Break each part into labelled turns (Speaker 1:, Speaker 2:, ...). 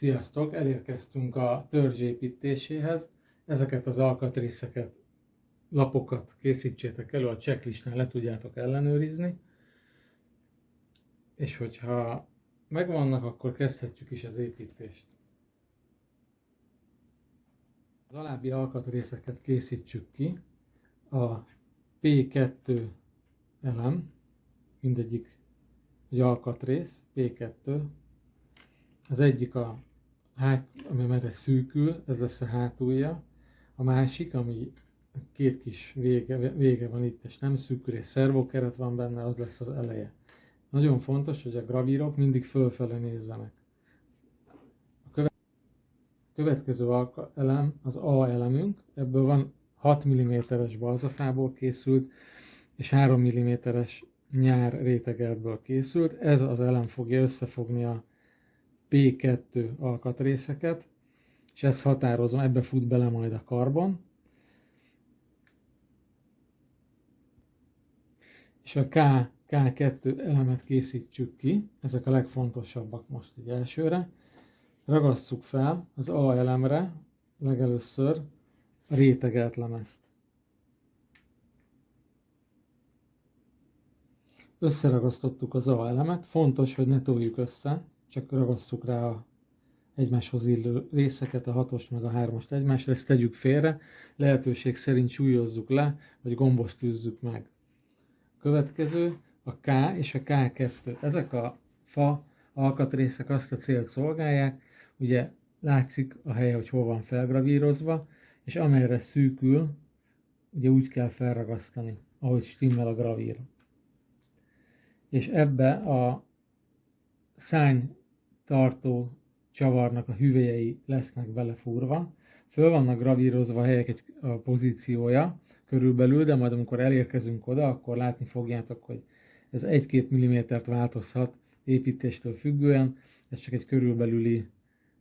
Speaker 1: Sziasztok! Elérkeztünk a törzs építéséhez. Ezeket az alkatrészeket, lapokat készítsétek elő, a checklistán le tudjátok ellenőrizni. És hogyha megvannak, akkor kezdhetjük is az építést. Az alábbi alkatrészeket készítsük ki. A P2 elem, mindegyik egy alkatrész, P2. Az egyik ami merre szűkül, ez lesz a hátulja. A másik, ami két kis vége van itt, és nem szűkül, és szervókeret van benne, az lesz az eleje. Nagyon fontos, hogy a gravírok mindig fölfele nézzenek. A következő elem az A elemünk, ebből van 6 mm-es balzafából készült, és 3 mm-es nyár rétegeltből készült. Ez az elem fogja összefogni a P2 alkatrészeket, és ezt határozom, ebbe fut bele majd a karbon. És a K2 elemet készítsük ki, ezek a legfontosabbak most így elsőre. Ragasszuk fel az A elemre legelőször a rétegelt lemezt. Összeragasztottuk az A elemet, fontos, hogy ne toljuk össze, csak ragasszuk rá a egymáshoz illő részeket, a 6-ost meg a 3-ost egymásra, ezt tegyük félre, lehetőség szerint súlyozzuk le, vagy gombos tűzzük meg. A következő a K és a K2. Ezek a fa alkatrészek azt a célt szolgálják, ugye látszik a helye, hogy hol van felgravírozva, és amelyre szűkül, ugye úgy kell felragasztani, ahogy stimmel a gravír. És ebbe a szárnytartó csavarnak a hüvelyei lesznek belefúrva. Föl vannak gravírozva a helyek a pozíciója körülbelül, de majd amikor elérkezünk oda, akkor látni fogjátok, hogy ez 1-2 mm-t változhat építéstől függően, ez csak egy körülbelüli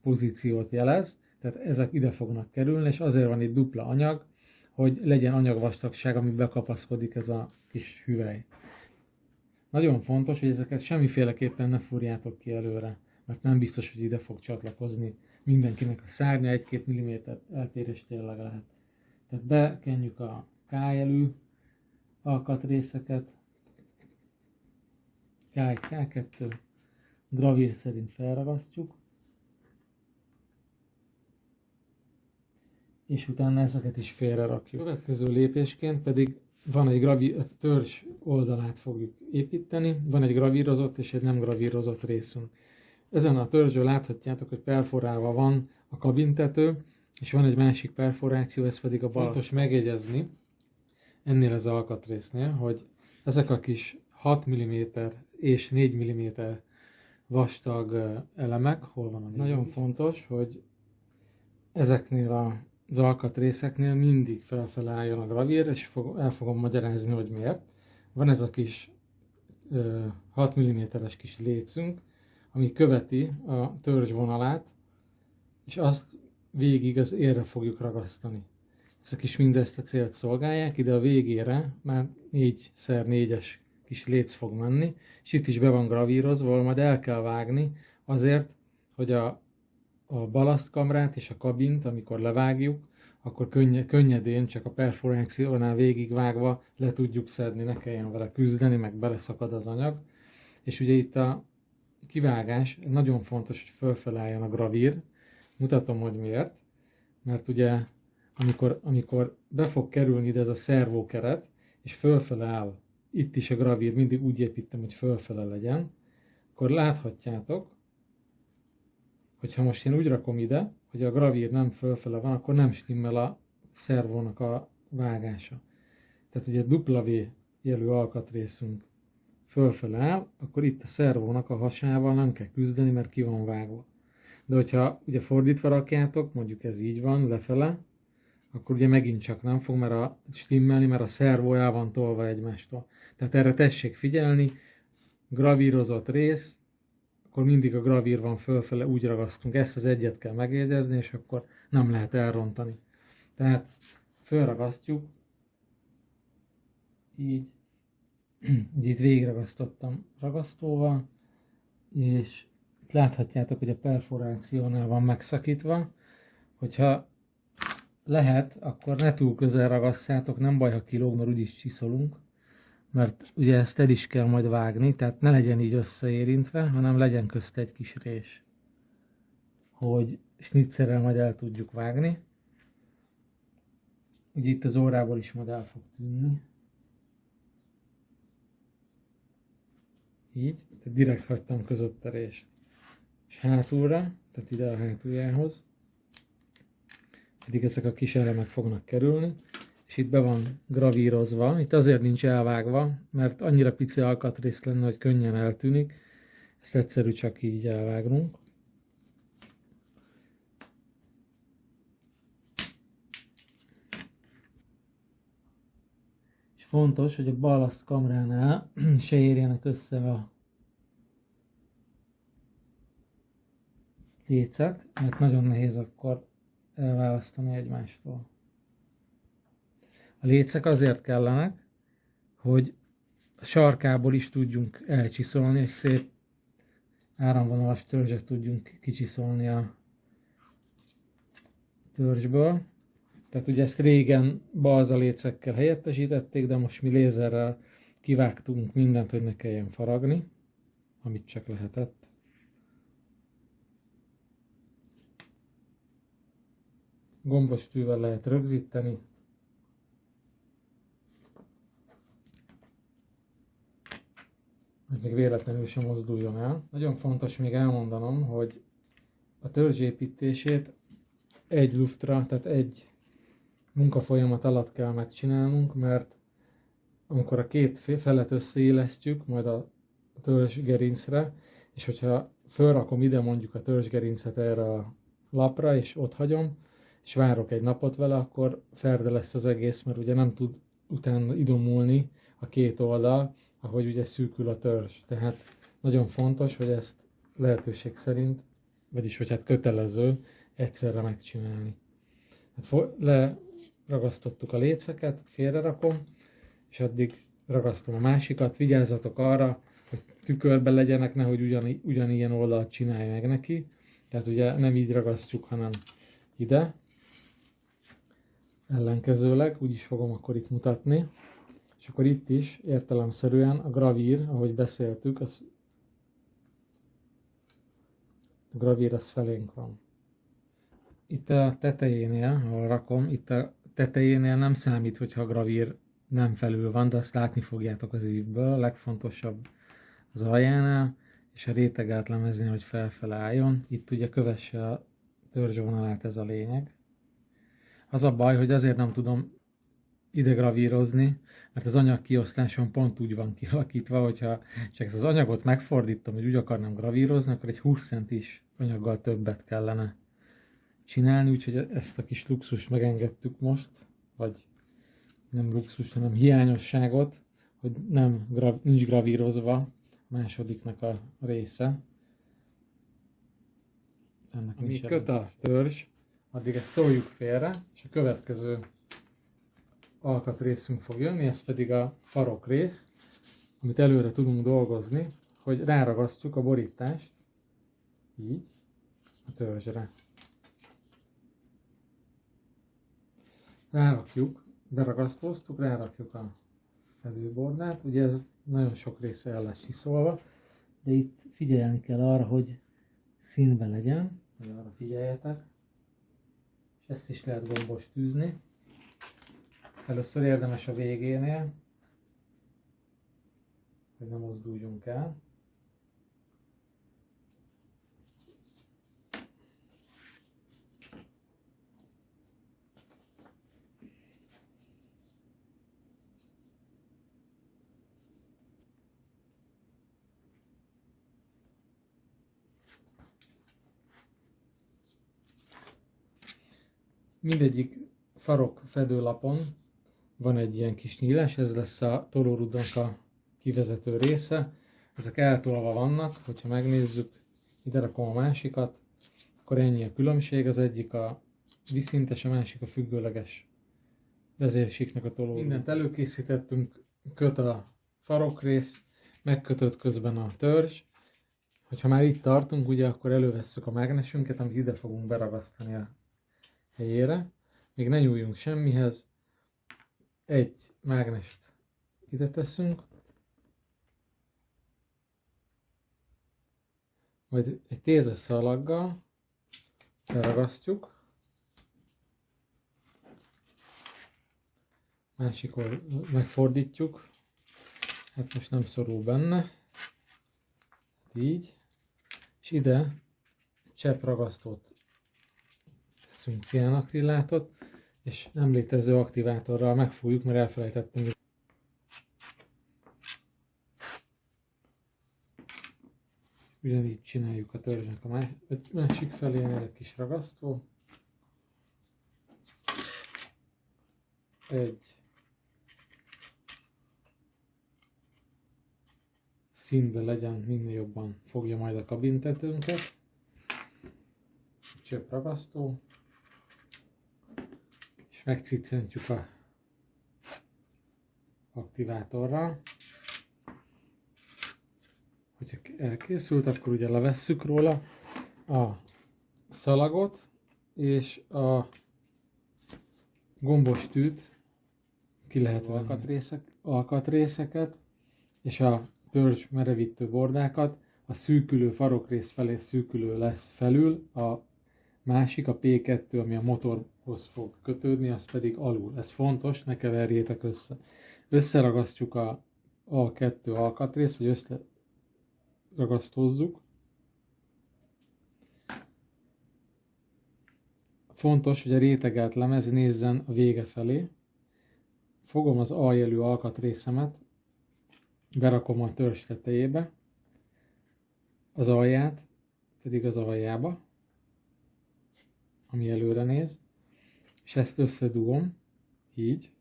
Speaker 1: pozíciót jelez, tehát ezek ide fognak kerülni, és azért van itt dupla anyag, hogy legyen anyagvastagság, ami bekapaszkodik ez a kis hüvely. Nagyon fontos, hogy ezeket semmiféleképpen ne fúrjátok ki előre, mert nem biztos, hogy ide fog csatlakozni mindenkinek a szárnya, 1-2 mm eltérés tényleg lehet. Tehát bekenjük a K-jelű alkatrészeket, K1, K2, gravír szerint felragasztjuk, és utána ezeket is félre rakjuk. A következő lépésként pedig van egy törzs oldalát fogjuk építeni, van egy gravírozott és egy nem gravírozott részünk. Ezen a törzsön láthatjátok, hogy perforálva van a kabintető, és van egy másik perforáció, ez pedig a bal. Fontos megjegyezni ennél az alkatrésznél, hogy ezek a kis 6 mm és 4 mm vastag elemek, hol van a nagyon fontos, hogy ezeknél az alkatrészeknél mindig felfele álljon a gravír, és el fogom magyarázni, hogy miért. Van ez a kis 6 mm-es kis lécünk, ami követi a törzs vonalát, és azt végig az érre fogjuk ragasztani. Ezek is mindezt a célt szolgálják, ide a végére már 4x4-es kis léc fog menni, és itt is be van gravírozva, majd el kell vágni azért, hogy a balasztkamrát és a kabint, amikor levágjuk, akkor könnyedén, csak a perforációnál végigvágva le tudjuk szedni, ne kelljen vele küzdeni, meg beleszakad az anyag. És ugye itt a kivágás, nagyon fontos, hogy fölfele álljon a gravír. Mutatom, hogy miért. Mert ugye, amikor be fog kerülni ide ez a szervókeret, és fölfele áll, itt is a gravír, mindig úgy építem, hogy fölfele legyen, akkor láthatjátok, hogyha most én úgy rakom ide, hogy a gravír nem fölfele van, akkor nem stimmel a szervónak a vágása. Tehát ugye W jelű alkatrészünk fölfele áll, akkor itt a szervónak a hasával nem kell küzdeni, mert ki van vágva. De hogyha ugye fordítva rakjátok, mondjuk ez így van, lefele, akkor ugye megint csak nem fog stimmelni, mert a szervó el van tolva egymástól. Tehát erre tessék figyelni, gravírozott rész, akkor mindig a gravír van fölfele, úgy ragasztunk. Ezt az egyet kell megjegyezni, és akkor nem lehet elrontani. Tehát fölragasztjuk, így itt végigragasztottam ragasztóval, és Itt láthatjátok, hogy a perforációnál van megszakítva. Hogyha lehet, akkor ne túl közel ragasszátok, nem baj, ha kilóg, mert úgyis csiszolunk. Mert ugye ezt el is kell majd vágni, tehát ne legyen így összeérintve, hanem legyen közt egy kis rés. Hogy snitzerrel majd el tudjuk vágni. Ugye itt az órából is majd el fog tűnni. Így, tehát direkt hagytam között a rést. És hátulra, tehát ide a hátuljához. Eddig ezek a kis elemek fognak kerülni. És itt be van gravírozva. Itt azért nincs elvágva, mert annyira pici alkatrész lenne, hogy könnyen eltűnik. Ezt egyszerű csak így elvágnunk. És fontos, hogy a ballaszt kamránál se érjenek össze a lécek, mert nagyon nehéz akkor elválasztani egymástól. A lécek azért kellenek, hogy a sarkából is tudjunk elcsiszolni, és szép áramvonalas törzset tudjunk kicsiszolni a törzsből. Tehát ugye ezt régen balzalécekkel helyettesítették, de most mi lézerrel kivágtunk mindent, hogy ne kelljen faragni, amit csak lehetett. Gombos tűvel lehet rögzíteni. Hogy még véletlenül sem mozduljon el. Nagyon fontos még elmondanom, hogy a törzs építését egy luftra, tehát egy munkafolyamat alatt kell megcsinálnunk, mert amikor a két felet összeillesztjük, majd a törzsgerincre, és hogyha felrakom ide mondjuk a törzsgerincet erre a lapra, és ott hagyom, és várok egy napot vele, akkor ferde lesz az egész, mert ugye nem tud utána idomulni a két oldal, ahogy ugye szűkül a törzs. Tehát nagyon fontos, hogy ezt lehetőség szerint, vagyis hogy hát kötelező egyszerre megcsinálni. Hát leragasztottuk a léceket, félrerakom, és addig ragasztom a másikat. Vigyázzatok arra, hogy tükörben legyenek, nehogy ugyanilyen oldalt csinálj meg neki. Tehát ugye nem így ragasztjuk, hanem ide. Ellenkezőleg, úgyis fogom akkor itt mutatni. És akkor itt is értelemszerűen a gravír, ahogy beszéltük, a gravír az felénk van. Itt a tetejénél, ahol rakom, itt a tetejénél nem számít, hogyha a gravír nem felül van, de azt látni fogjátok az ívből. A legfontosabb az aljánál, és a réteg átlemeznél, hogy felfele álljon. Itt ugye kövesse a törzsvonalát, ez a lényeg. Az a baj, hogy azért nem tudom ide gravírozni, mert az anyag kiosztáson pont úgy van kialakítva, hogyha csak ezt az anyagot megfordítom, hogy úgy akarnám gravírozni, akkor egy 20 centis anyaggal többet kellene csinálni, úgyhogy ezt a kis luxust megengedtük most, vagy nem luxus, hanem hiányosságot, hogy nincs gravírozva a másodiknak a része. Ennek amíg köt a törzs, addig ezt toljuk félre, és a következő alkatrészünk fog jönni, ez pedig a farok rész, amit előre tudunk dolgozni, hogy ráragasztjuk a borítást, így, a törzsre. Rárakjuk, beragasztóztuk, rárakjuk a fedőbordát, ugye ez nagyon sok része el lesz csiszolva, de itt figyelni kell arra, hogy színben legyen, hogy arra figyeljetek, és ezt is lehet gombos tűzni. Először érdemes a végénél, hogy ne mozduljunk el. Mindegyik farok fedőlapon van egy ilyen kis nyílás, ez lesz a tolórudnak a kivezető része. Ezek eltolva vannak, hogyha megnézzük, ide rakom a másikat, akkor ennyi a különbség, az egyik a viszintes, a másik a függőleges vezérsíknak a tolórud. Mindent előkészítettünk, köt a farokrész, megkötött közben a törzs. Hogyha már itt tartunk, ugye akkor elővesszük a mágnesünket, amit ide fogunk beragasztani a helyére. Még ne nyúljunk semmihez. Egy mágnest ide teszünk. Majd egy tézes szalaggal beragasztjuk. Másik oldalt megfordítjuk. Hát most nem szorul benne. Így. És ide egy csepp ragasztót teszünk, ciánakrillátot, és nem létező aktivátorral megfújjuk, mert elfelejtettünk. Ugyanígy csináljuk a törzsnek a másik felénél egy kis ragasztó. Egy színben legyen, minél jobban fogja majd a kabintetőnket. Csepp ragasztó. És megciccentjük a aktivátorral. Hogyha elkészült, akkor ugye levesszük róla a szalagot, és a gombos tűt, ki lehet alkatrészeket, és a törzs merevítő bordákat, a szűkülő farokrész felé szűkülő lesz felül, a másik, a P2, ami a motorhoz fog kötődni, az pedig alul. Ez fontos, ne keverjétek össze. Összeragasztjuk a A2 alkatrészt, vagy összeragasztózzuk. Fontos, hogy a rétegelt lemez nézzen a vége felé. Fogom az A jelű alkatrészemet, berakom a törzs tetejébe, az alját pedig az aljába, ami előre néz, és ezt összedugom, így.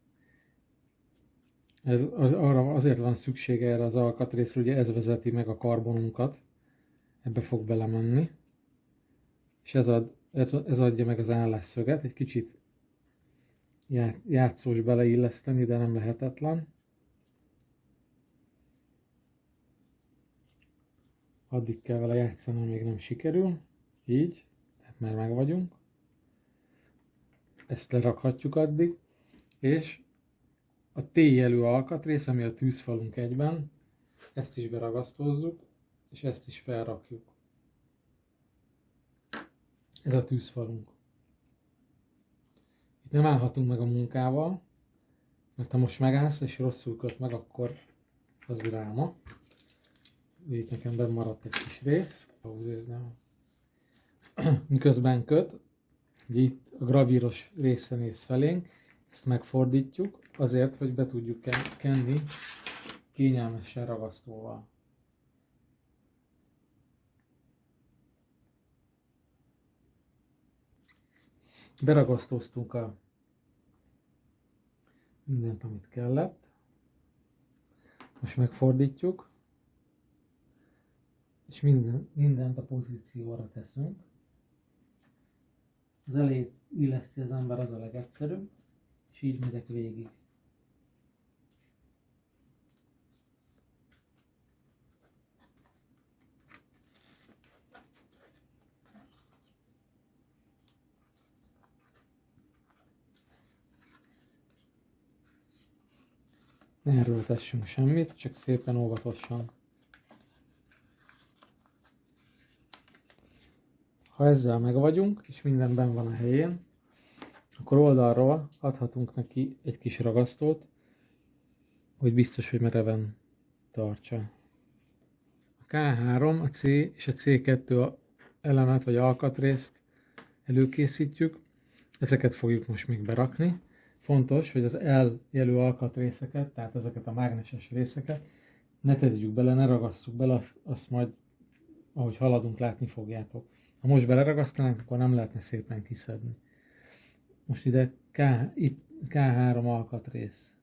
Speaker 1: Arra azért van szüksége erre az alkatrészre, ugye ez vezeti meg a karbonunkat, ebbe fog belemenni, és ez adja meg az állásszöget, egy kicsit játszós beleilleszteni, de nem lehetetlen. Addig kell vele játszani, még nem sikerül, így, tehát már meg vagyunk. Ezt lerakhatjuk addig, és a T jelű alkatrész, ami a tűzfalunk egyben, ezt is beragasztózzuk, és ezt is felrakjuk. Ez a tűzfalunk. Itt nem állhatunk meg a munkával, mert ha most megállsz és rosszul köt meg, akkor az dráma. Itt nekem benn maradt egy kis rész. Miközben köt, ugye itt a gravíros része néz felénk, ezt megfordítjuk azért, hogy be tudjuk kenni kényelmesen ragasztóval. Beragasztóztunk a mindent, amit kellett. Most megfordítjuk, és mindent a pozícióra teszünk. Az elejét illeszti az ember, az a legegyszerűbb, és így megyek végig. Ne erőltessünk semmit, csak szépen óvatosan. Ha ezzel meg vagyunk, és minden benn van a helyén, akkor oldalról adhatunk neki egy kis ragasztót, hogy biztos, hogy mereven tartsa. A K3, a C és a C2 elemet vagy alkatrészt előkészítjük, ezeket fogjuk most még berakni. Fontos, hogy az L jelű alkatrészeket, tehát ezeket a mágneses részeket ne tegyük bele, ne ragasszuk bele, azt majd, ahogy haladunk, látni fogjátok. Ha most beleragasztanánk, akkor nem lehetne szépen kiszedni. Most ide K3 alkatrész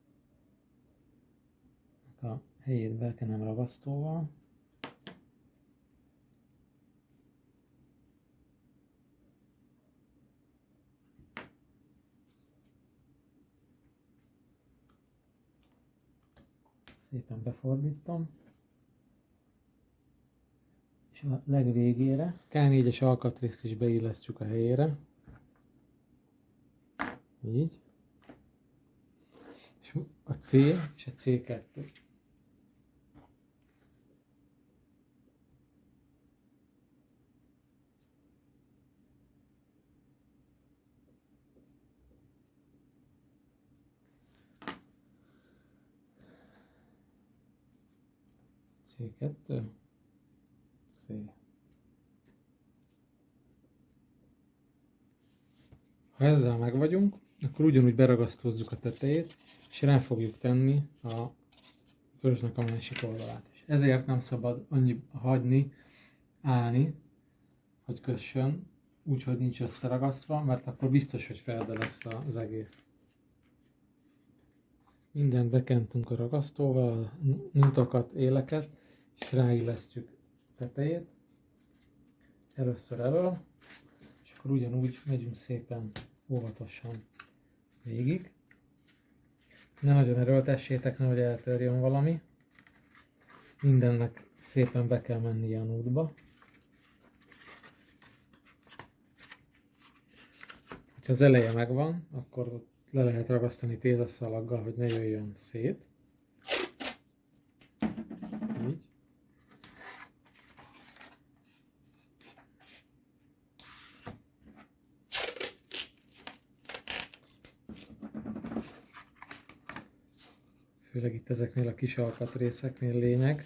Speaker 1: a helyét bekenem ragasztóval. Szépen befordítom. És a legvégére K4-es alkatrészt is beillesztjük a helyére. Így. És a C és a C2. C2, C. Ha ezzel meg vagyunk, akkor ugyanúgy beragasztózzuk a tetejét, és rá fogjuk tenni a törzsnek a másik oldalát is. Ezért nem szabad annyi hagyni, állni, hogy kössön, úgyhogy nincs összeragasztva, mert akkor biztos, hogy felde lesz az egész. Mindent bekentünk a ragasztóval, a nitokat, éleket, és ráillesztjük a tetejét. Először elől, és akkor ugyanúgy megyünk szépen óvatosan végig. Ne nagyon erőltessétek, nehogy eltörjön valami. Mindennek szépen be kell mennie a nútba. Ha az eleje megvan, akkor le lehet ragasztani tézaszalaggal, hogy ne jöjjön szét. Így. Főleg itt ezeknél a kis alkatrészeknél lényeg.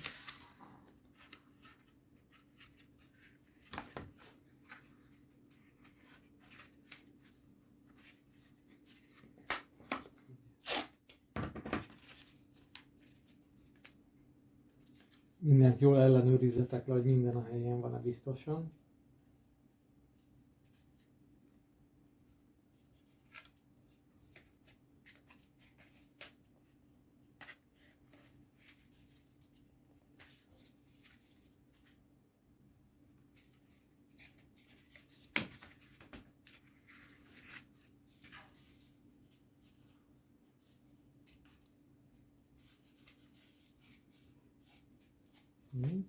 Speaker 1: Mindent jól ellenőrizzetek le, hogy minden a helyén van-e biztosan. Így.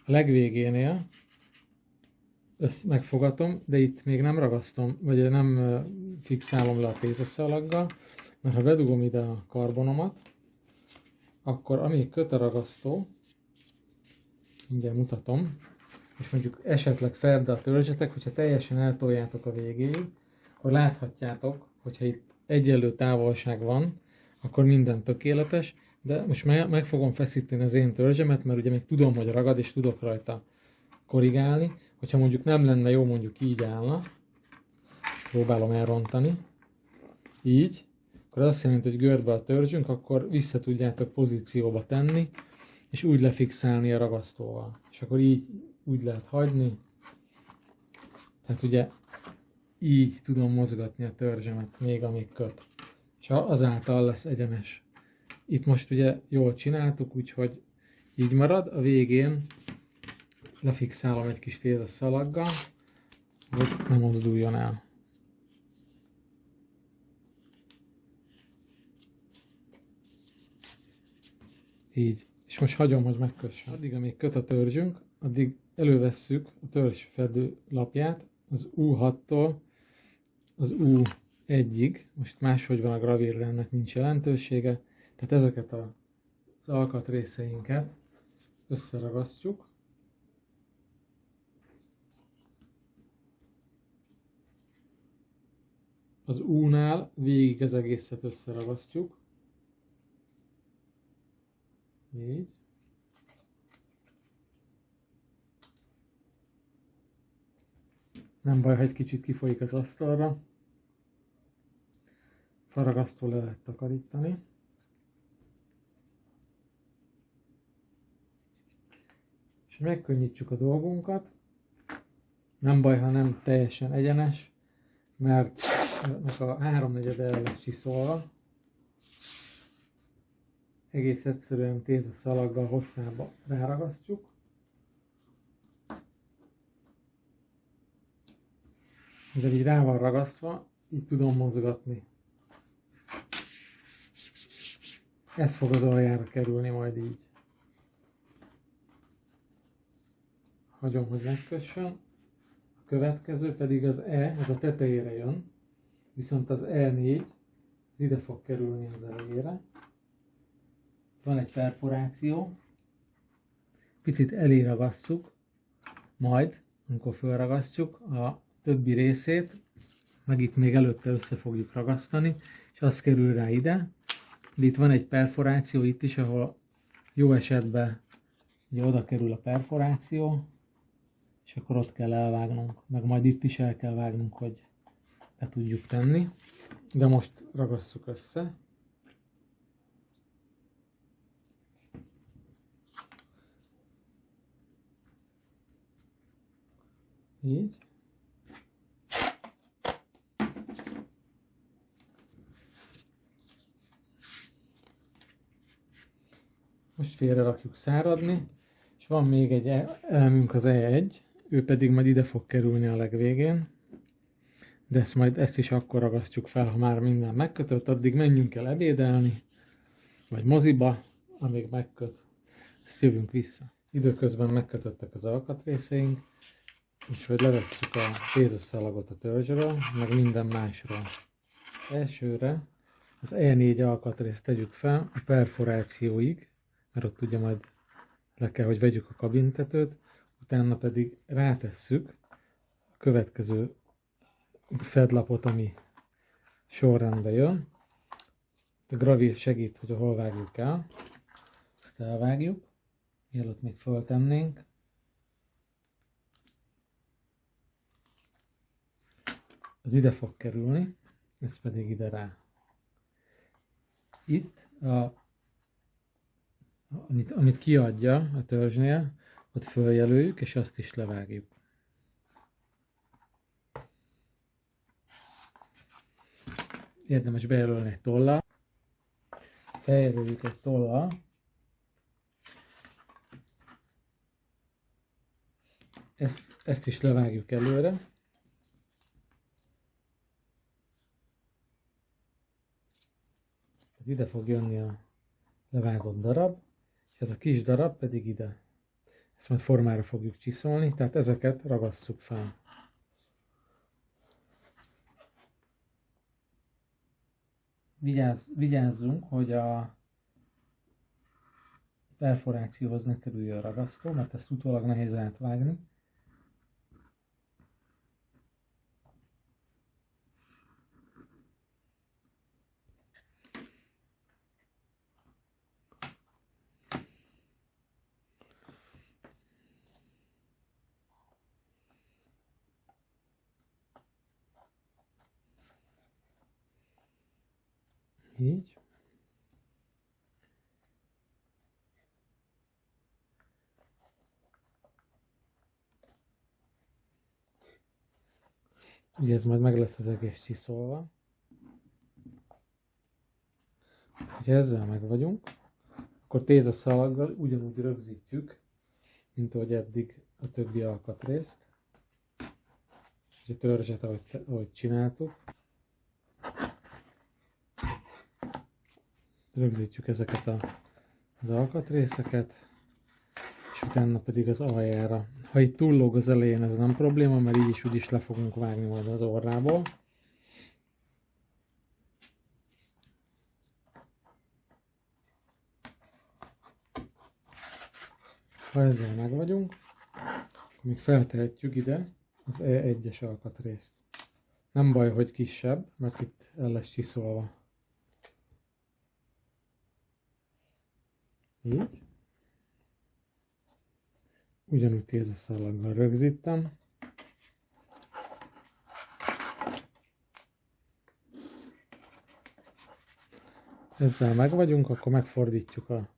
Speaker 1: A legvégénél ezt megfogatom, de itt még nem ragasztom, vagy nem fixálom le a tézaszalaggal, mert ha bedugom ide a karbonomat, akkor amíg köt a ragasztó, mindjárt mutatom, és mondjuk esetleg ferde a törzsetek, hogyha teljesen eltoljátok a végéig, akkor láthatjátok, hogyha itt egyenlő távolság van, akkor minden tökéletes, de most meg fogom feszíteni az én törzsemet, mert ugye még tudom, hogy ragad, és tudok rajta korrigálni. Hogyha mondjuk nem lenne jó, mondjuk így állna, és próbálom elrontani, így, akkor azt jelenti, hogy görbe a törzsünk, akkor vissza tudjátok pozícióba tenni, és úgy lefixálni a ragasztóval. És akkor így úgy lehet hagyni. Tehát ugye így tudom mozgatni a törzsemet, még amíg köt. És azáltal lesz egyenes. Itt most ugye jól csináltuk, úgyhogy így marad. A végén lefixálom egy kis tézaszalaggal, hogy ne mozduljon el. Így. És most hagyom, hogy megkössön. Addig, amíg köt a törzsünk, addig elővesszük a törzsfedő lapját az U6-tól az U1-ig. Most máshogy van a gravír, ennek nincs jelentősége. Tehát ezeket az alkatrészeinket összeragasztjuk. Az U-nál végig az egészet összeragasztjuk. Így. Nem baj, ha egy kicsit kifolyik az asztalra. Faragasztó le lehet takarítani. És megkönnyítsük a dolgunkat. Nem baj, ha nem teljesen egyenes, mert ennek a háromnegyed el lesz csiszolva. Egész egyszerűen tézaszalaggal hosszába ráragasztjuk. Mivel így rá van ragasztva, így tudom mozgatni. Ez fog az aljára kerülni majd így. Hagyom, hogy megkössön. A következő pedig az E, ez a tetejére jön. Viszont az E4, ez ide fog kerülni az elejére. Van egy perforáció. Picit elé ragasszuk, majd, amikor felragasztjuk a többi részét, meg itt még előtte össze fogjuk ragasztani, és az kerül rá ide. Itt van egy perforáció itt is, ahol jó esetben ugye oda kerül a perforáció, és akkor ott kell elvágnunk, meg majd itt is el kell vágnunk, hogy be tudjuk tenni. De most ragasszuk össze. Így. Most félre rakjuk száradni, és van még egy elemünk, az E1, ő pedig majd ide fog kerülni a legvégén, de ezt is akkor ragasztjuk fel, ha már minden megkötött, addig menjünk el ebédelni, vagy moziba, amíg megköt, ezt jövünk vissza. Időközben megkötöttek az alkatrészeink, úgyhogy levesszük a pézeszalagot a törzsről, meg minden másról. Elsőre az E4 alkatrészt tegyük fel a perforációig, mert ott ugye majd le kell, hogy vegyük a kabintetőt, utána pedig rátesszük a következő fedlapot, ami sorrendben jön. A gravír segít, hogy hol vágjuk el. Ezt elvágjuk, mielőtt még föltennénk. Az ide fog kerülni, ez pedig ide rá. Itt, amit kiadja a törzsnél, ott följelöljük, és azt is levágjuk. Érdemes bejelölni egy tollal. Feljelöljük egy tollal. Ezt is levágjuk előre. Ide fog jönni a levágott darab, és ez a kis darab pedig ide. Ezt majd formára fogjuk csiszolni, tehát ezeket ragasszuk fel. Vigyázzunk, hogy a perforációhoz ne kerüljön ragasztó, mert ezt utólag nehéz átvágni. Így. Ugye ez majd meg lesz az egész csiszolva. Ha ezzel meg vagyunk, akkor tézaszalaggal ugyanúgy rögzítjük, mint ahogy eddig a többi alkatrészt. És a törzset, ahogy csináltuk. Rögzítjük ezeket az alkatrészeket, és utána pedig az aljára. Ha itt túllóg az elején, ez nem probléma, mert így is úgyis le fogunk vágni majd az orrából. Ha ezzel meg vagyunk, akkor még feltehetjük ide az E1-es alkatrészt. Nem baj, hogy kisebb, mert itt el lesz csiszolva. Így. Ugyanúgy tézaszalaggal rögzítem. Ezzel meg vagyunk, akkor megfordítjuk a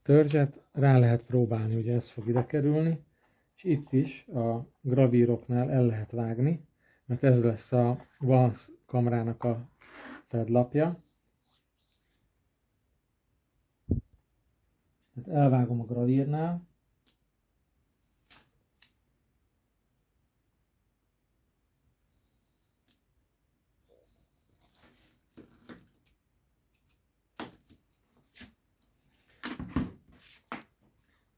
Speaker 1: törzset, rá lehet próbálni, ugye ez fog ide kerülni, és itt is a gravíroknál el lehet vágni, mert ez lesz a valsz kamrának a fedlapja. Tehát elvágom a gravírnál,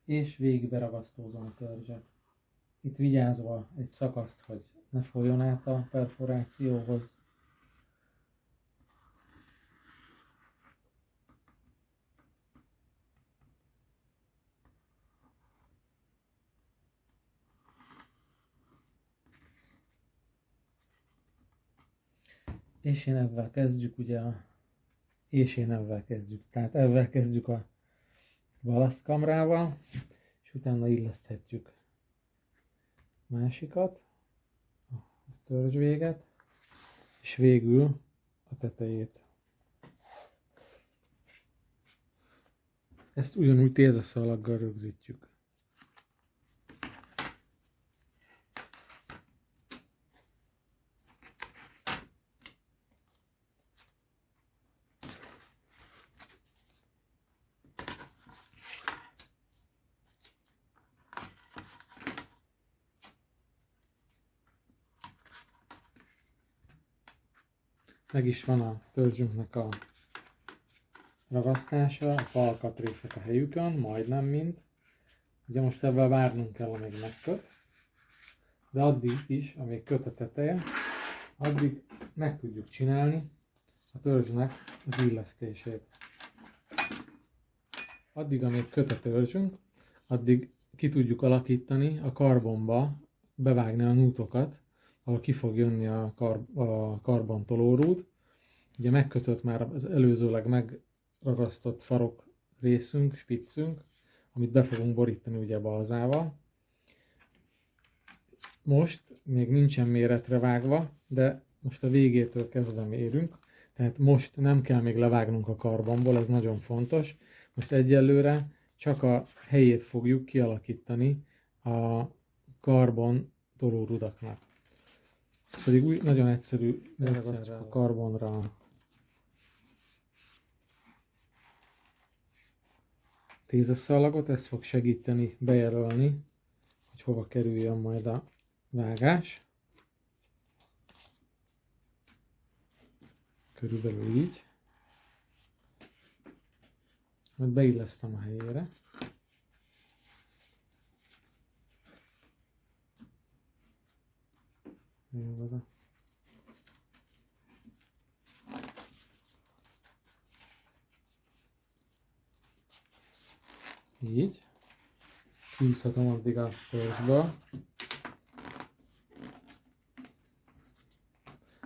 Speaker 1: és végig beragasztózom a törzset. Itt vigyázva egy szakaszt, hogy ne folyjon át a perforációhoz. És én ebben kezdjük, ugye tehát ebben kezdjük a balasztkamrával, és utána illeszthetjük másikat, a törzsvéget, és végül a tetejét. Ezt ugyanúgy tézaszalaggal rögzítjük. Meg is van a törzsünknek a ragasztása, a falkatrészek a helyükön, majdnem mind. Ugye most ebben várnunk kell, amíg megköt, de addig is, amíg köt a teteje, addig meg tudjuk csinálni a törzsnek az illesztését. Addig, amíg köt a törzsünk, addig ki tudjuk alakítani a karbonba, bevágni a nútokat, ahol ki fog jönni a karbontolórúd. Ugye megkötött már az előzőleg megragasztott farok részünk, spiccünk, amit be fogunk borítani ugye balzával. Most még nincsen méretre vágva, de most a végétől kezdve mérünk. Tehát most nem kell még levágnunk a karbonból, ez nagyon fontos. Most egyelőre csak a helyét fogjuk kialakítani a karbon tolórudaknak. Ez pedig úgy nagyon egyszerű, beragasztjuk a karbonra a tézaszalagot, ez fog segíteni bejelölni, hogy hova kerüljön majd a vágás. Körülbelül így. Majd beillesztem a helyére. Jó, így. Kiúszhatom addig a törzsből.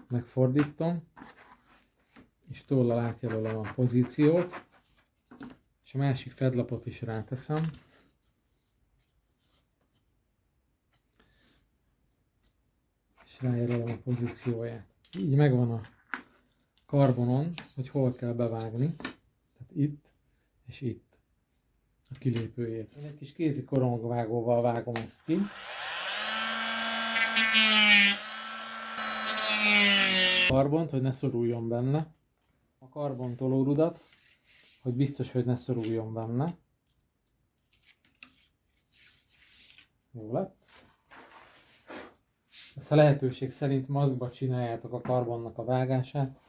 Speaker 1: Megfordítom. És tollal átjelölöm a pozíciót. És a másik fedlapot is ráteszem. És rájelölöm a pozícióját. Így megvan a karbonon, hogy hol kell bevágni. Tehát itt és itt a kilépőjét. Én egy kis kézi korongvágóval vágom ezt ki. A karbont, hogy ne szoruljon benne. A karbontolórudat, hogy biztos, hogy ne szoruljon benne. Jó lett. Ezt a lehetőség szerint maszkba csináljátok a karbonnak a vágását,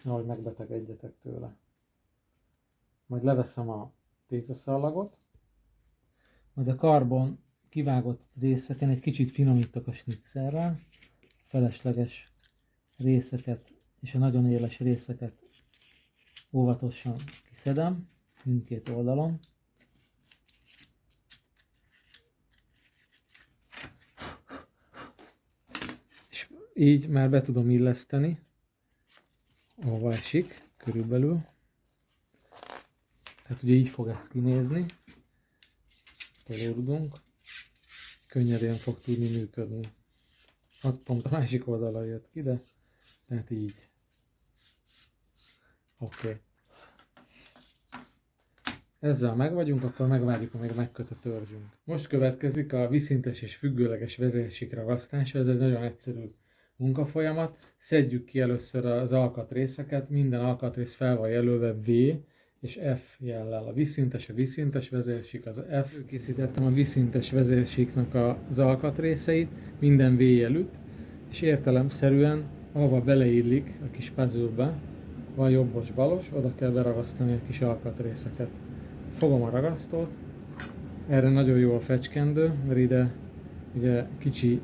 Speaker 1: ahogy megbetegedjetek tőle. Majd leveszem a tézaszalagot, majd a karbon kivágott részeken egy kicsit finomítok a snitzerrel, felesleges részeket és a nagyon éles részeket óvatosan kiszedem mindkét oldalon. És így már be tudom illeszteni, ahova esik körülbelül. Tehát ugye így fog ez kinézni. Tolódunk. Könnyedén fog tudni működni. Pont a másik oldalra jött ki, de tehát így. Oké. Ezzel meg vagyunk, akkor megvárjuk, amíg megköt a törzsünk. Most következik a vízszintes és függőleges vezérsík ragasztása. Ez egy nagyon egyszerű munkafolyamat. Szedjük ki először az alkatrészeket. Minden alkatrész fel van jelölve V és F jellel. A vízszintes vezérsík az F. Készítettem a vízszintes vezérsíknak az alkatrészeit, minden V jelűt, és értelemszerűen, ahova beleillik a kis puzzle-be, van jobbos-balos, oda kell beragasztani a kis alkatrészeket. Fogom a ragasztót, Erre nagyon jó a fecskendő, mert ide ugye kicsi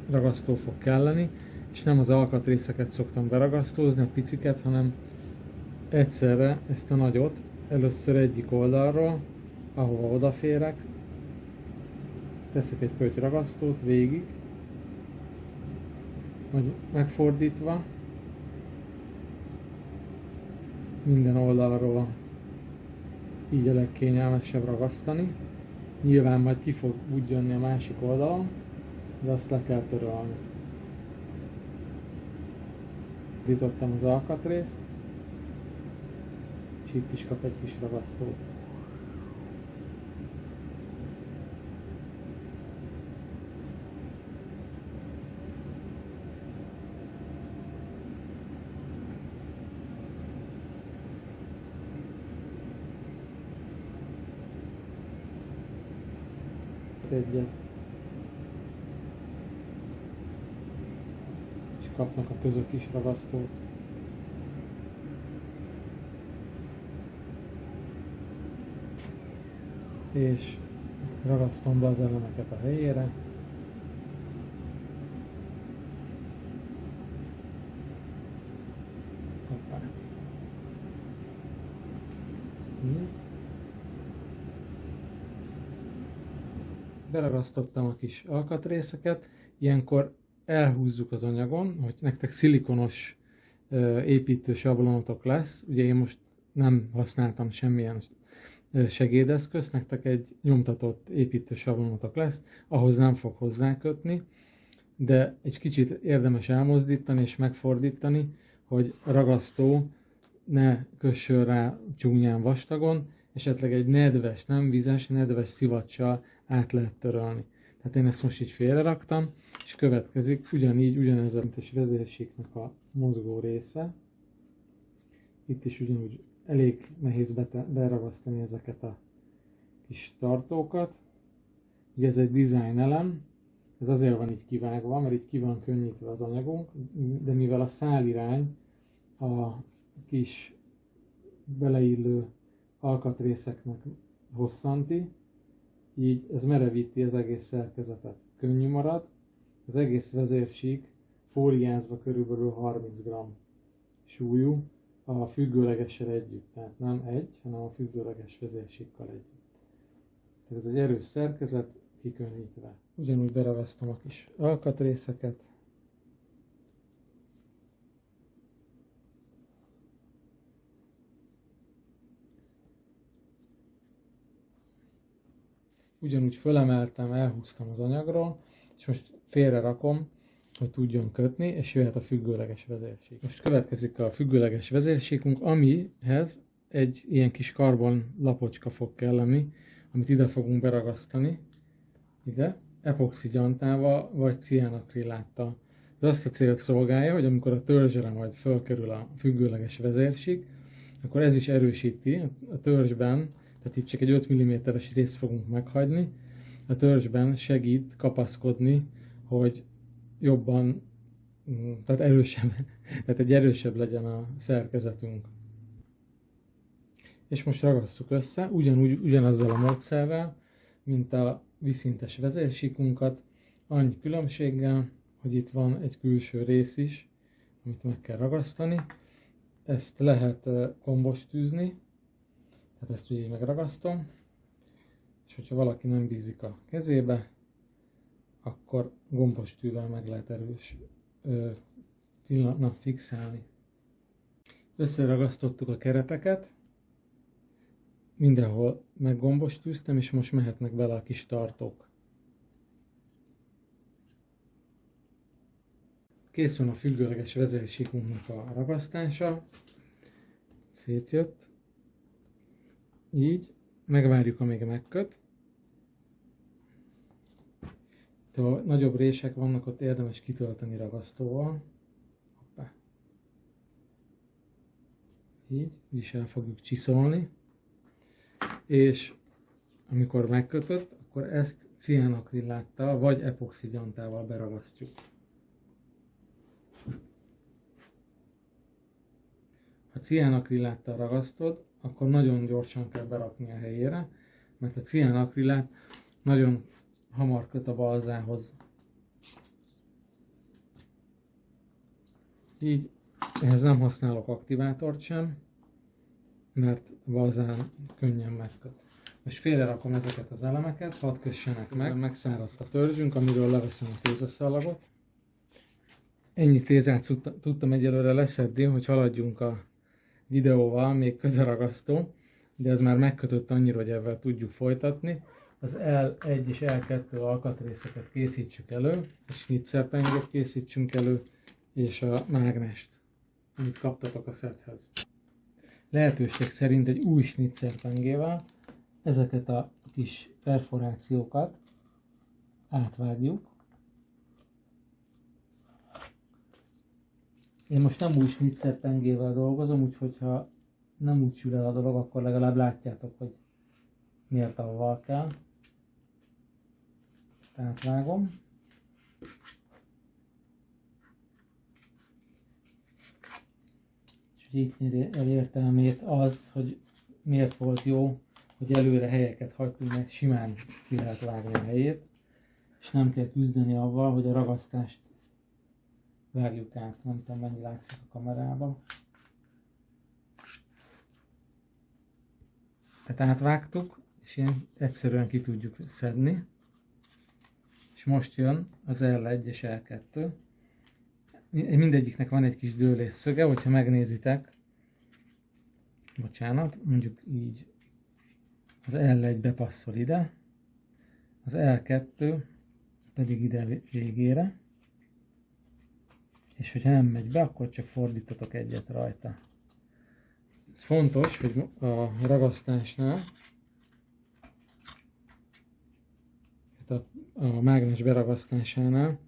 Speaker 1: ragasztó fog kelleni, és nem az alkatrészeket szoktam beragasztózni, a piciket, hanem egyszerre ezt a nagyot először egyik oldalról, ahova odaférek, teszek egy pötty ragasztót végig, megfordítva, minden oldalról így a legkényelmesebb ragasztani. Nyilván majd ki fog úgy jönni a másik oldalon, de azt le kell törölni. Fordítottam az alkatrészt, és itt is kap egy kis ragasztót. Egyet. És kapnak a közök is ragasztót. És ragasztom be az elemeket a helyére. Hoppá. Beragasztottam a kis alkatrészeket, ilyenkor elhúzzuk az anyagon, hogy nektek szilikonos építő sablonotok lesz. Ugye én most nem használtam semmilyen segédeszközt, nektek egy nyomtatott építő sablonotok lesz, ahhoz nem fog hozzákötni, de egy kicsit érdemes elmozdítani és megfordítani, hogy a ragasztó ne kössön rá csúnyán vastagon, esetleg egy nedves, nem vizes, nedves szivacsal át lehet törölni. Tehát én ezt most így félre raktam, és következik ugyanez a vezérsíknak a mozgó része. Itt is ugyanúgy elég nehéz beragasztani ezeket a kis tartókat. Ugye ez egy design elem, ez azért van így kivágva, mert így ki van könnyítve az anyagunk, de mivel a szálirány a kis beleillő alkatrészeknek hosszanti, így ez merevíti az egész szerkezetet. Könnyű marad, az egész vezérsík fóliázva körülbelül 30 g súlyú, a függőlegessel együtt, tehát nem egy, hanem a függőleges vezérsíkkal együtt. Tehát ez egy erős szerkezet, kikönnyítve. Ugyanúgy beragasztom a kis alkatrészeket. Ugyanúgy fölemeltem, elhúztam az anyagról, és most félre rakom, hogy tudjon kötni, és jöhet a függőleges vezérsík. Most következik a függőleges vezérsíkunk, amihez egy ilyen kis karbon lapocska fog kelleni, amit ide fogunk beragasztani, ide, epoxi gyantával vagy ciánakrilláttal. Ez azt a célt szolgálja, hogy amikor a törzsre majd fölkerül a függőleges vezérsík, akkor ez is erősíti a törzsben, tehát itt csak egy 5 mm-es részt fogunk meghagyni, a törzsben segít kapaszkodni, hogy jobban, tehát erősebb, tehát egy erősebb legyen a szerkezetünk. És most ragasztjuk össze, ugyanazzal a módszerrel, mint a vízszintes vezérsíkunkat, annyi különbséggel, hogy itt van egy külső rész is, amit meg kell ragasztani. Ezt lehet gombostűzni, tehát ezt ugye megragasztom, és hogyha valaki nem bízik a kezébe, akkor gombostűvel meg lehet fixálni. Összeragasztottuk a kereteket, mindenhol meggombostűztem, és most mehetnek bele a kis tartók. Kész van a függőleges vezérsíkunknak a ragasztása, szétjött, így, megvárjuk, amíg megköt. Ha nagyobb rések vannak, ott érdemes kitölteni ragasztóval. Hoppá. Így is el fogjuk csiszolni. És amikor megkötött, akkor ezt ciánakrilláttal vagy epoxi gyantával beragasztjuk. Ha ciánakrilláttal ragasztod, akkor nagyon gyorsan kell berakni a helyére, mert a ciánakrilát nagyon hamar köt a balzához. Így ehhez nem használok aktivátort sem, mert a balzán könnyen megköt. Most félrerakom ezeket az elemeket, hadd kössenek meg, megszáradt a törzsünk, amiről leveszem a tézaszalagot. Ennyi tézát tudtam egyelőre leszedni, hogy haladjunk a videóval, még közöragasztó, de ez már megkötött annyira, hogy ebben tudjuk folytatni. Az L1 és L2 alkatrészeket készítsük elő, a snitzerpengét készítsünk elő, és a mágnest, amit kaptatok a szethez. Lehetőség szerint egy új snitzerpengével ezeket a kis perforációkat átvágjuk. Én most nem új snitzerpengével dolgozom, úgyhogy ha nem úgy sül el a dolog, akkor legalább látjátok, hogy miért avval kell. Átvágom. És itt el értelmét az, hogy miért volt jó, hogy előre helyeket hagytunk, mert simán ki lehet vágni a helyét, és nem kell küzdeni avval, hogy a ragasztást vágjuk át. Nem tudom, mennyi látszik a kamerában. Tehát átvágtuk, és ilyen egyszerűen ki tudjuk szedni. És most jön az L1 és L2. Mindegyiknek van egy kis dőlés szöge, hogyha megnézitek, bocsánat, mondjuk így, az L1 bepasszol ide, az L2 pedig ide végére, és hogyha nem megy be, akkor csak fordítatok egyet rajta. Ez fontos, hogy a ragasztásnál, a mágnes beragasztásánál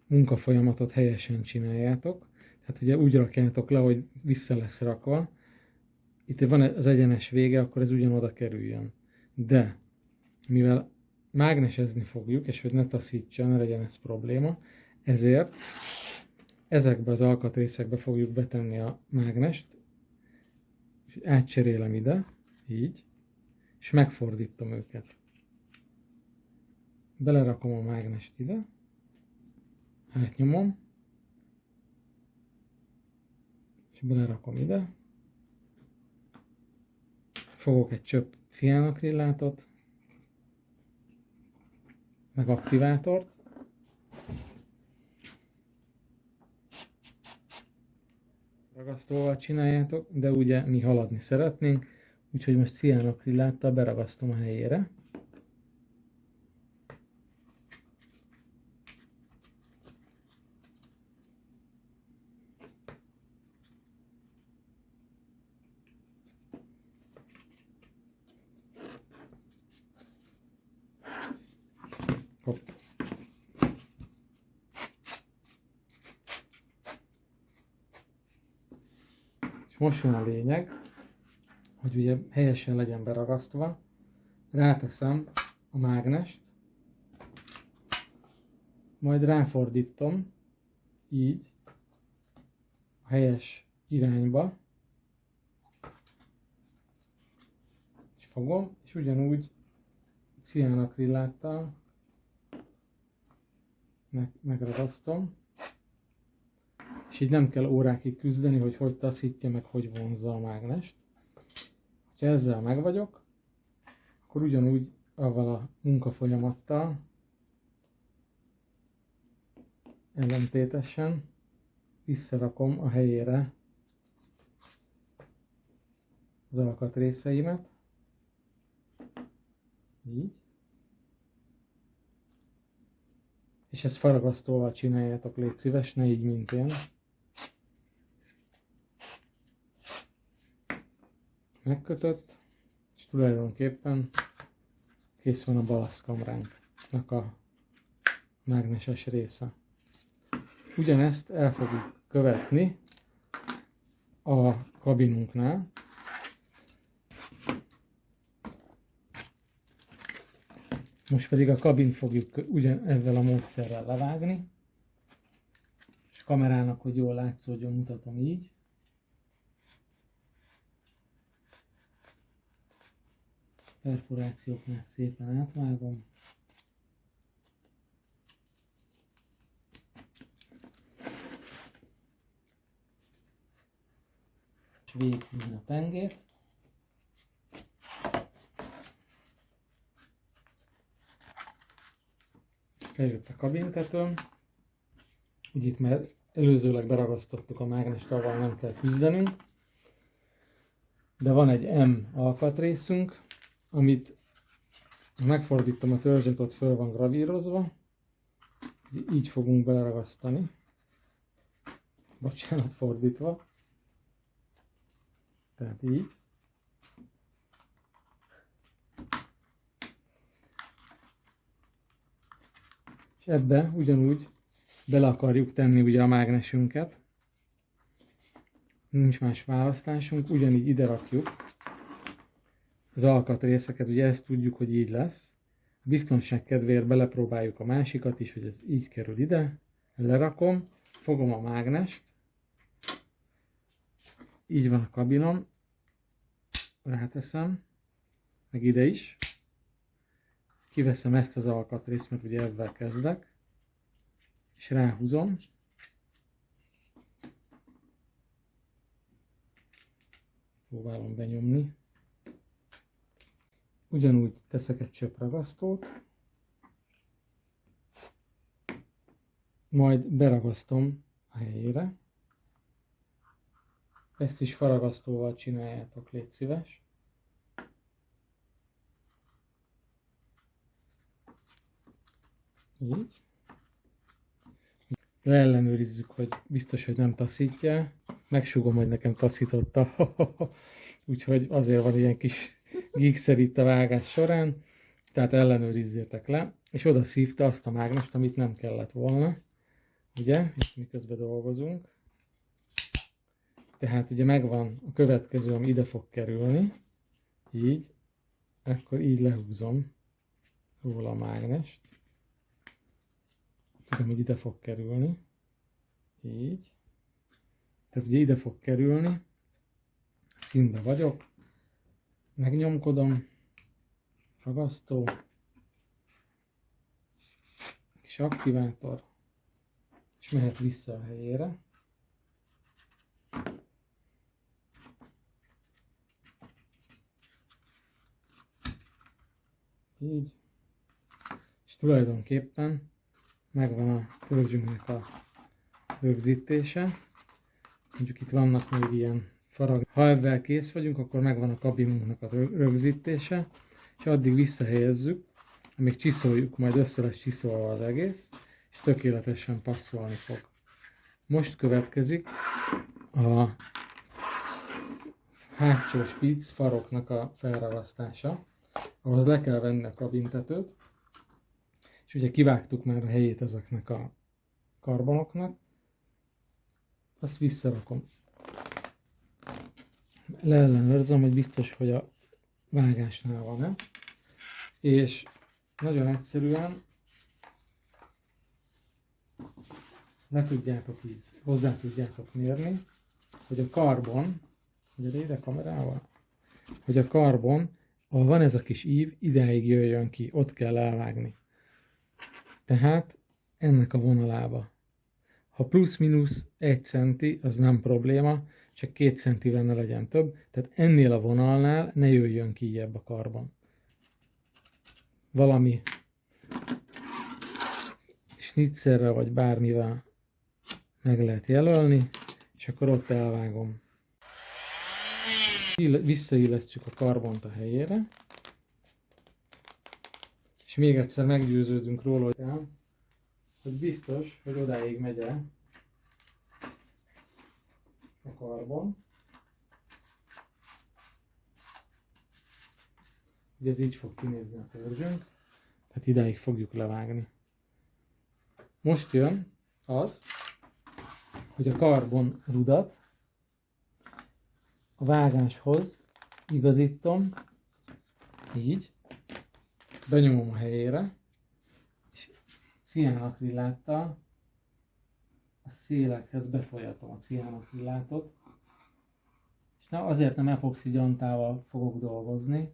Speaker 1: munkafolyamatot helyesen csináljátok. Tehát ugye úgy rakjátok le, hogy vissza lesz rakva. Itt van az egyenes vége, akkor ez ugyanoda kerüljön. De mivel mágnesezni fogjuk, és hogy ne taszítsa, ne legyen ez probléma, ezért ezekbe az alkatrészekbe fogjuk betenni a mágnest, és átcserélem ide, így, és megfordítom őket. Belerakom a mágnest ide, átnyomom, és belerakom ide, fogok egy csöpp ciánakrillátot, meg aktivátort, ragasztóval csináljátok, de ugye mi haladni szeretnénk, úgyhogy most ciánakrilláttal beragasztom a helyére. Hopp. És most jön a lényeg, hogy ugye helyesen legyen beragasztva. Ráteszem a mágnest, majd ráfordítom így a helyes irányba, és fogom, és ugyanúgy ciánakrilláttal megragasztom, és így nem kell órákig küzdeni, hogy taszítja, meg hogy vonzza a mágnest. Ha ezzel meg vagyok, akkor ugyanúgy avval a munkafolyamattal ellentétesen visszarakom a helyére az alkatrészeimet, így. És ezt faragasztóval csináljátok, légy szíves, ne így, mint én. Megkötött, és tulajdonképpen kész van a balasztkamránknak a mágneses része. Ugyanezt el fogjuk követni a kabinunknál. Most pedig a kabint fogjuk ezzel a módszerrel levágni, és kamerának, hogy jól látszódjon, mutatom így. perforációknál szépen átvágom. És végighúzni a pengét. Bejött a kabintetőm. Úgy itt már előzőleg beragasztottuk a mágnest, avval nem kell küzdenünk. De van egy M alkatrészünk, amit megfordítom a törzset, ott föl van gravírozva. Így fogunk beleragasztani. Bocsánat, fordítva. Tehát így. És ebbe ugyanúgy bele akarjuk tenni ugye a mágnesünket. Nincs más választásunk, ugyanígy ide rakjuk az alkatrészeket, ugye ezt tudjuk, hogy így lesz. A biztonság kedvéért belepróbáljuk a másikat is, hogy ez így kerül ide. Lerakom, fogom a mágnest, így van a kabinom, ráteszem, meg ide is. Kiveszem ezt az alkatrészt, mert ugye ebben kezdek, és ráhúzom. Próbálom benyomni. Ugyanúgy teszek egy csöpragasztót, majd beragasztom a helyére. Ezt is faragasztóval csináljátok, légy szíves. Így. Leellenőrizzük, hogy biztos, hogy nem taszítja. Megsugom, hogy nekem taszította. Úgyhogy azért van ilyen kis gigszer itt a vágás során. Tehát ellenőrizzétek le. És oda szívta azt a mágnest, amit nem kellett volna. Ugye? Itt miközben dolgozunk. Tehát ugye megvan a következő, ami ide fog kerülni. Így. Akkor így lehúzom róla a mágnest. Tudom, hogy ide fog kerülni. Így. Tehát ugye ide fog kerülni. Színbe vagyok. Megnyomkodom. Ragasztó. Kis aktivátor. És mehet vissza a helyére. Így. És tulajdonképpen megvan a törzsünknek a rögzítése. Mondjuk itt vannak még ilyen farag. Ha ebben kész vagyunk, akkor megvan a kabinunknak a rögzítése, és addig visszahelyezzük, amíg csiszoljuk, majd össze lesz csiszolva az egész, és tökéletesen passzolni fog. Most következik a hátsó spíc faroknak a felragasztása, ahhoz le kell venni a kabintetőt, és ugye kivágtuk már a helyét ezeknek a karbonoknak, azt visszarakom. Leellenőrzöm, hogy biztos, hogy a vágásnál van-e, és nagyon egyszerűen le tudjátok így, hozzá tudjátok mérni, hogy a karbon, ugye ide kamerával, hogy a karbon, ahol van ez a kis ív, idáig jöjjön ki, ott kell elvágni. Tehát ennek a vonalába. Ha plusz-minusz 1 centi, az nem probléma, csak 2 centivel ne legyen több, tehát ennél a vonalnál ne jöjjön ki ilyebb a karbon. Valami snitzerrel vagy bármivel meg lehet jelölni, és akkor ott elvágom. Visszaillesztjük a karbont a helyére, és még egyszer meggyőződünk róla, hogy biztos, hogy odáig megy el a karbon. Ugye ez így fog kinézni a törzsünk, tehát idáig fogjuk levágni. Most jön az, hogy a karbon rudat a vágáshoz igazítom, így, benyomom a helyére, és ciánakriláttal a szélekhez befolyatom a ciánakrilátot, és azért nem epoxi gyantával fogok dolgozni,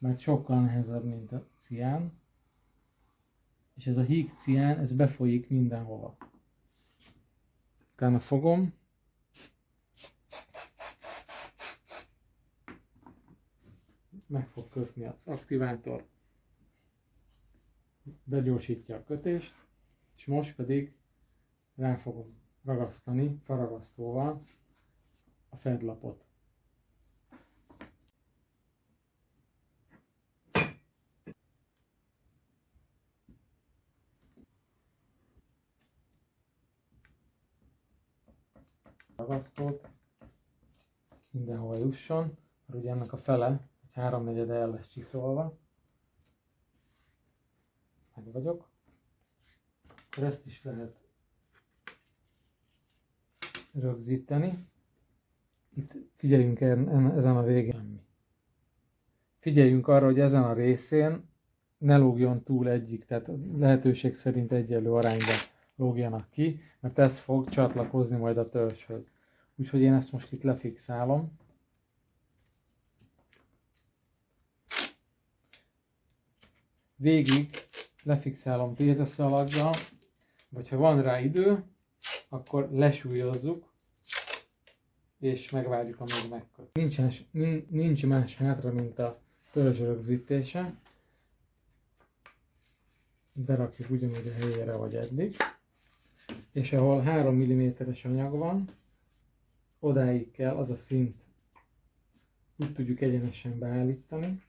Speaker 1: mert sokkal nehezebb, mint a cián, és ez a híg cián, ez befolyik mindenhova. Utána fogom, meg fog kötni az aktivátor, begyorsítja a kötést, és most pedig rá fogom ragasztani faragasztóval a fedlapot. Ragasztót mindenhol jusson, mert ugye ennek a fele, hogy 3/4 el lesz csiszolva. Meg vagyok. Akkor ezt is lehet rögzíteni. Itt figyeljünk ezen a végén. Figyeljünk arra, hogy ezen a részén ne lógjon túl egyik, tehát lehetőség szerint egyenlő arányban lógjanak ki, mert ez fog csatlakozni majd a törzshöz. Úgyhogy én ezt most itt lefixálom. Végig lefixálom tézeszalaggal, vagy ha van rá idő, akkor lesúlyozzuk, és megvárjuk, amíg megköt. Nincs más hátra, mint a törzs rögzítése. Berakjuk ugyanúgy a helyére, vagy eddig. És ahol 3 mm-es anyag van, odáig kell az a szint, úgy tudjuk egyenesen beállítani,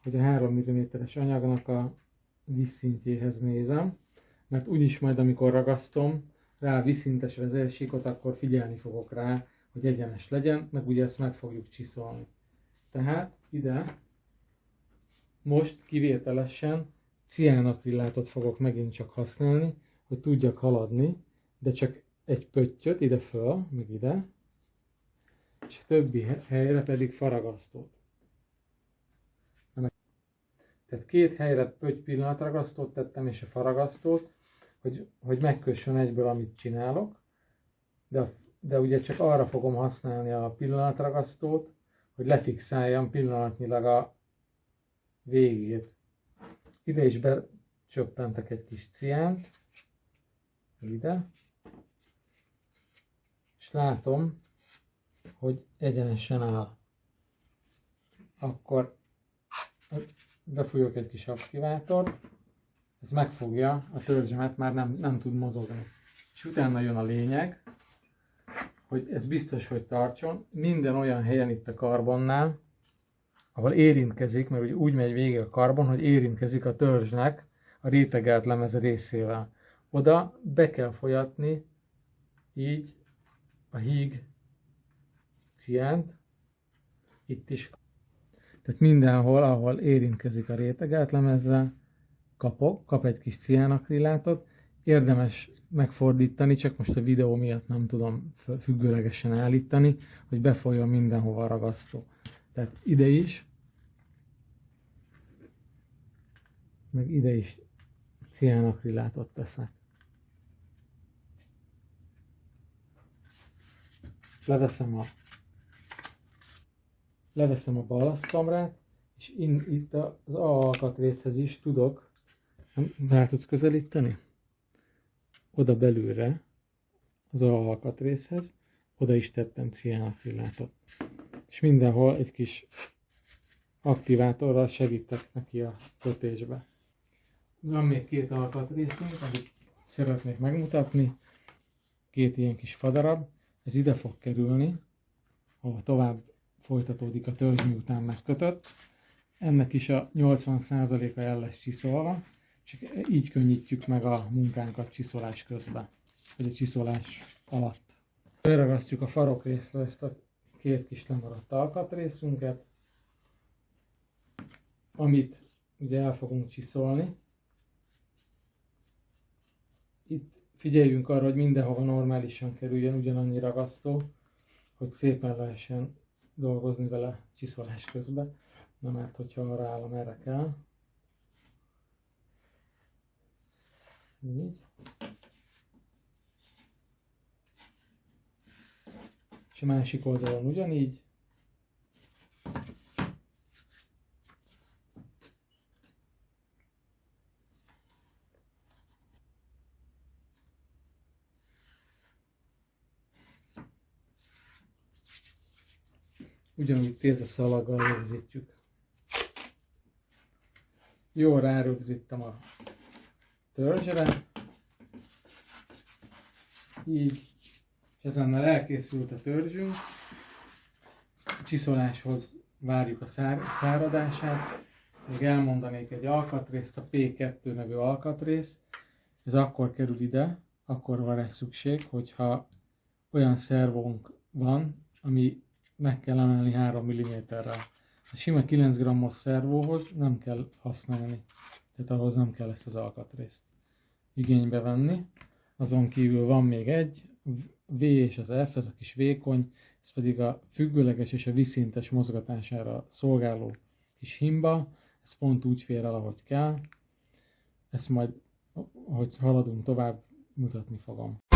Speaker 1: hogy a 3 mm-es anyagnak a vízszintjéhez nézem, mert úgyis majd amikor ragasztom rá a vízszintes vezérsíkot, akkor figyelni fogok rá, hogy egyenes legyen, meg ugye ezt meg fogjuk csiszolni. Tehát ide most kivételesen ciánakrillátot fogok megint csak használni, hogy tudjak haladni, de csak egy pöttyöt ide föl, meg ide, és a többi helyre pedig faragasztót. Tehát 2 helyre pötty pillanatragasztót tettem, és a faragasztót, hogy megkössön egyből, amit csinálok, de ugye csak arra fogom használni a pillanatragasztót, hogy lefixáljam pillanatnyilag a végét. Ide is becsöppentek egy kis ciánt, ide, és látom, hogy egyenesen áll. Akkor befújok egy kis aktivátort, ez megfogja a törzsemet, már nem tud mozogni. És utána jön a lényeg, hogy ez biztos, hogy tartson. Minden olyan helyen itt a karbonnál, ahol érintkezik, mert ugye úgy megy végig a karbon, hogy érintkezik a törzsnek a rétegelt lemez részével. Oda be kell folyatni így a híg ciánt, itt is. Tehát mindenhol, ahol érintkezik a rétegelt lemezzel, kap egy kis ciánakrillátot. Érdemes megfordítani, csak most a videó miatt nem tudom függőlegesen állítani, hogy befolyjon mindenhova a ragasztó. Tehát ide is, meg ide is ciánakrillátot teszek. Leveszem a ballasztkamrát, és itt az A alkatrészhez is tudok, rá tudsz közelíteni? Oda belülre, az A alkatrészhez, oda is tettem ciánakrillátot. És mindenhol egy kis aktivátorral segítek neki a kötésbe. Van még 2 alkatrészünk, amit szeretnék megmutatni. 2 ilyen kis fadarab. Ez ide fog kerülni, ahol tovább folytatódik a törzs, miután megkötött. Ennek is a 80%-a el lesz csiszolva, csak így könnyítjük meg a munkánkat csiszolás közben, vagy a csiszolás alatt. Elragasztjuk a farokrészre ezt a 2 kis lemaradt alkatrészünket, amit ugye el fogunk csiszolni. Itt figyeljünk arra, hogy mindenhova normálisan kerüljön ugyanannyi ragasztó, hogy szépen lehessen dolgozni vele csiszolás közben. Na mert hogyha arra állom, erre kell. Így. És a másik oldalon ugyanígy. ugyanúgy tézeszalaggal rögzítjük. Jól rárögzítem a törzsre, így, és ezennel elkészült a törzsünk. A csiszoláshoz várjuk a száradását. Még elmondanék egy alkatrészt, a P2 nevű alkatrész. Ez akkor kerül ide, akkor van rá szükség, hogyha olyan szervónk van, ami meg kell emelni 3 mm-rel. A sima 9 g-os szervóhoz nem kell használni, tehát ahhoz nem kell ezt az alkatrészt igénybe venni. Azon kívül van még egy, V és az F, ez a kis vékony, ez pedig a függőleges és a vízszintes mozgatására szolgáló kis himba, ez pont úgy fér el, ahogy kell. Ezt majd, ahogy haladunk tovább, mutatni fogom.